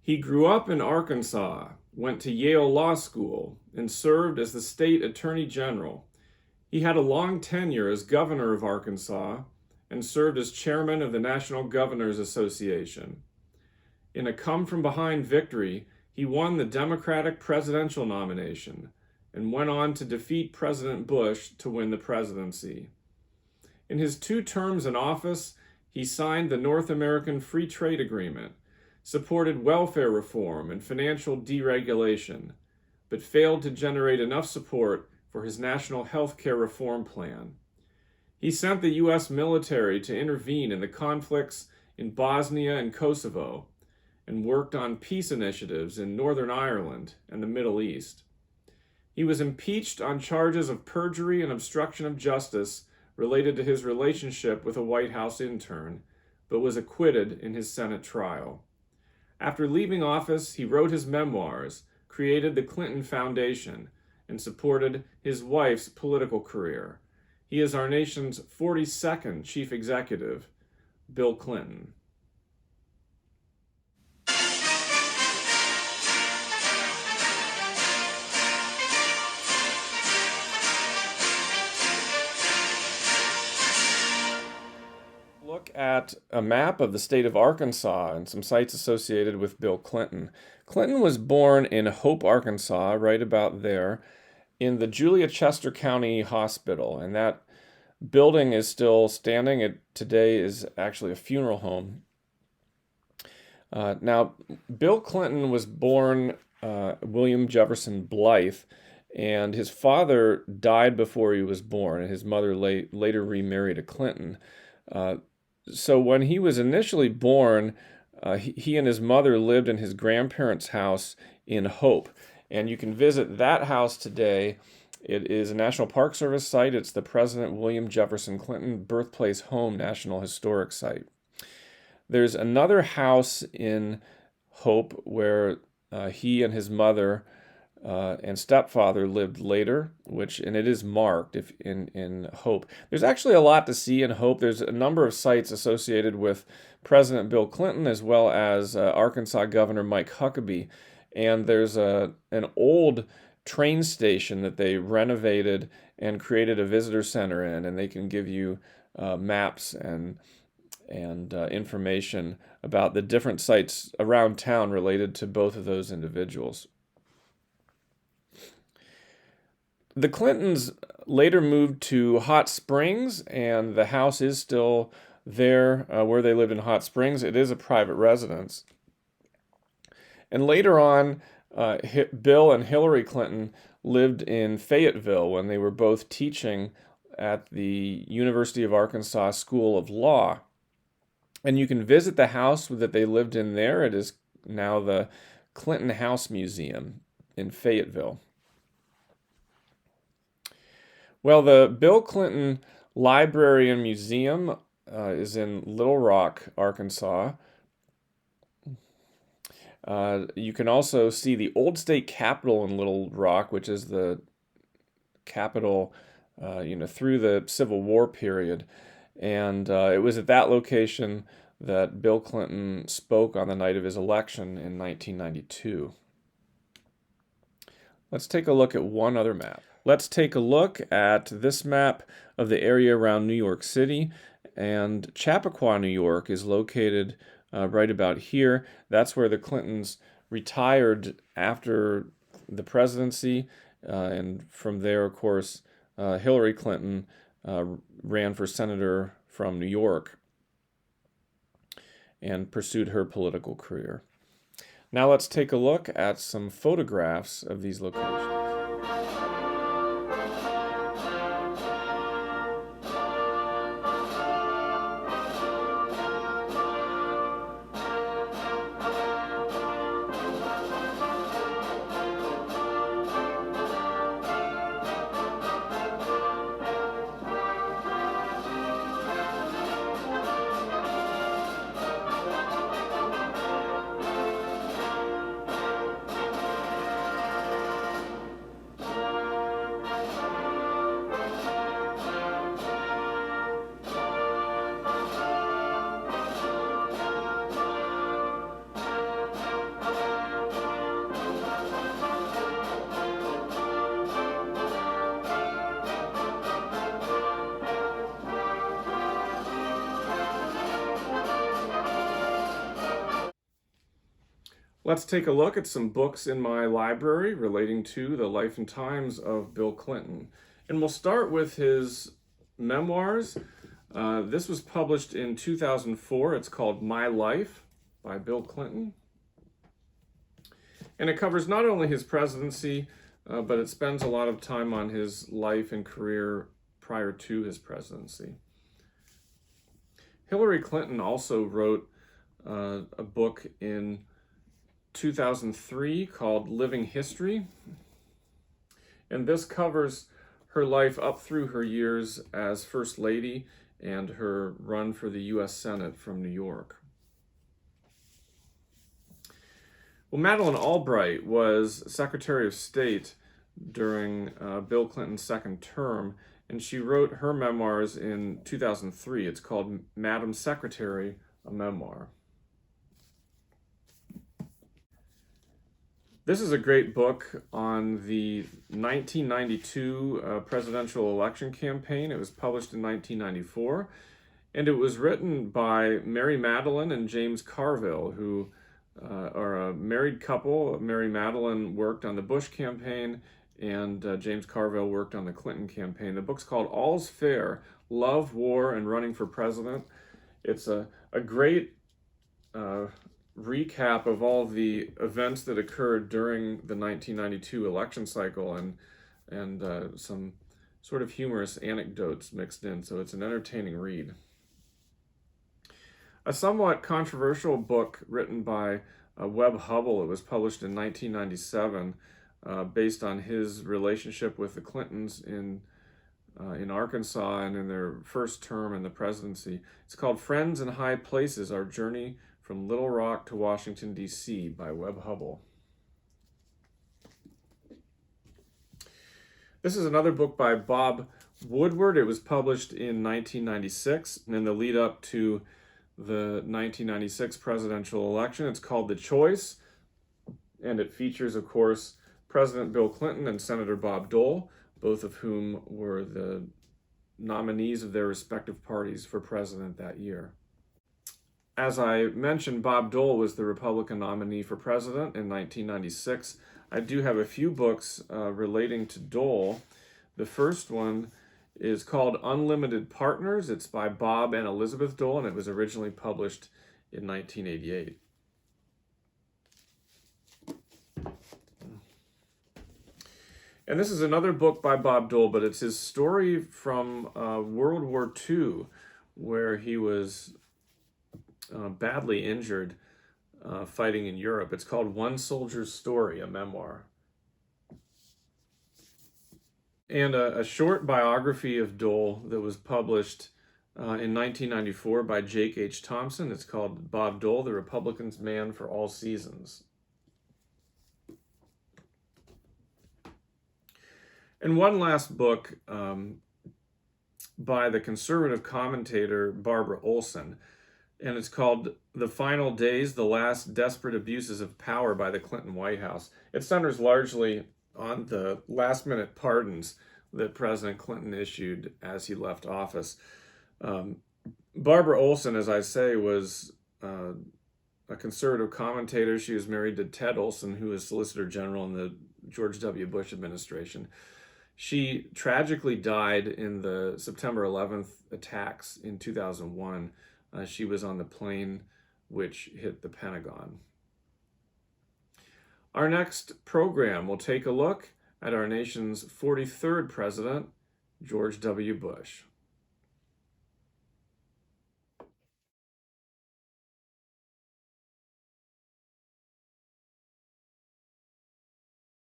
He grew up in Arkansas, went to Yale Law School, and served as the state attorney general. He had a long tenure as governor of Arkansas and served as chairman of the National Governors Association. In a come-from-behind victory, he won the Democratic presidential nomination and went on to defeat President Bush to win the presidency. In his 2 terms in office, he signed the North American Free Trade Agreement, supported welfare reform and financial deregulation, but failed to generate enough support for his national health care reform plan. He sent the U.S. military to intervene in the conflicts in Bosnia and Kosovo, and worked on peace initiatives in Northern Ireland and the Middle East. He was impeached on charges of perjury and obstruction of justice related to his relationship with a White House intern, but was acquitted in his Senate trial. After leaving office, he wrote his memoirs, created the Clinton Foundation, and supported his wife's political career. He is our nation's 42nd chief executive, Bill Clinton. Look at a map of the state of Arkansas and some sites associated with Bill Clinton. Clinton was born in Hope, Arkansas, right about there, in the Julia Chester County Hospital, and that building is still standing. It today is actually a funeral home. Now, Bill Clinton was born William Jefferson Blythe, and his father died before he was born, and his mother later remarried a Clinton. So when he was initially born, he and his mother lived in his grandparents' house in Hope. And you can visit that house today. It is a National Park Service site. It's the President William Jefferson Clinton Birthplace Home National Historic Site. There's another house in Hope where he and his mother and stepfather lived later, and it is marked in Hope. There's actually a lot to see in Hope. There's a number of sites associated with President Bill Clinton as well as Arkansas Governor Mike Huckabee. And there's an old train station that they renovated and created a visitor center in, and they can give you maps and information about the different sites around town related to both of those individuals. The Clintons later moved to Hot Springs, and the house is still there where they lived in Hot Springs. It is a private residence. And later on, Bill and Hillary Clinton lived in Fayetteville when they were both teaching at the University of Arkansas School of Law. And you can visit the house that they lived in there. It is now the Clinton House Museum in Fayetteville. Well, the Bill Clinton Library and Museum is in Little Rock, Arkansas. You can also see the old state capitol in Little Rock, which is the capital, through the Civil War period. And it was at that location that Bill Clinton spoke on the night of his election in 1992. Let's take a look at one other map. Let's take a look at this map of the area around New York City. And Chappaqua, New York is located right about here. That's where the Clintons retired after the presidency. And from there, of course, Hillary Clinton ran for senator from New York and pursued her political career. Now let's take a look at some photographs of these locations. Let's take a look at some books in my library relating to the life and times of Bill Clinton. And we'll start with his memoirs. This was published in 2004. It's called My Life by Bill Clinton. And it covers not only his presidency, but it spends a lot of time on his life and career prior to his presidency. Hillary Clinton also wrote a book in 2003 called Living History. And this covers her life up through her years as First Lady and her run for the U.S. Senate from New York. Well, Madeleine Albright was Secretary of State during Bill Clinton's second term, and she wrote her memoirs in 2003. It's called Madam Secretary, a Memoir. This is a great book on the 1992 presidential election campaign. It was published in 1994, and it was written by Mary Madeline and James Carville, who are a married couple. Mary Madeline worked on the Bush campaign, and James Carville worked on the Clinton campaign. The book's called All's Fair: Love, War, and Running for President. It's a great recap of all the events that occurred during the 1992 election cycle and some sort of humorous anecdotes mixed in, so it's an entertaining read. A somewhat controversial book written by Webb Hubbell. It was published in 1997, based on his relationship with the Clintons in Arkansas and in their first term in the presidency. It's called Friends in High Places: Our Journey from Little Rock to Washington, D.C. by Webb Hubbell. This is another book by Bob Woodward. It was published in 1996 and in the lead up to the 1996 presidential election. It's called The Choice, and it features, of course, President Bill Clinton and Senator Bob Dole, both of whom were the nominees of their respective parties for president that year. As I mentioned, Bob Dole was the Republican nominee for president in 1996. I do have a few books relating to Dole. The first one is called Unlimited Partners. It's by Bob and Elizabeth Dole, and it was originally published in 1988. And this is another book by Bob Dole, but it's his story from World War II, where he was badly injured fighting in Europe. It's called One Soldier's Story, a Memoir. And a short biography of Dole that was published in 1994 by Jake H. Thompson. It's called Bob Dole, the Republican's Man for All Seasons. And one last book by the conservative commentator Barbara Olson, and it's called The Final Days: The Last Desperate Abuses of Power by the Clinton White House. It centers largely on the last-minute pardons that President Clinton issued as he left office. Barbara Olson, as I say, was a conservative commentator. She was married to Ted Olson, who was Solicitor General in the George W. Bush administration. She tragically died in the September 11th attacks in 2001. She was on the plane which hit the Pentagon. Our next program will take a look at our nation's 43rd president, George W. Bush.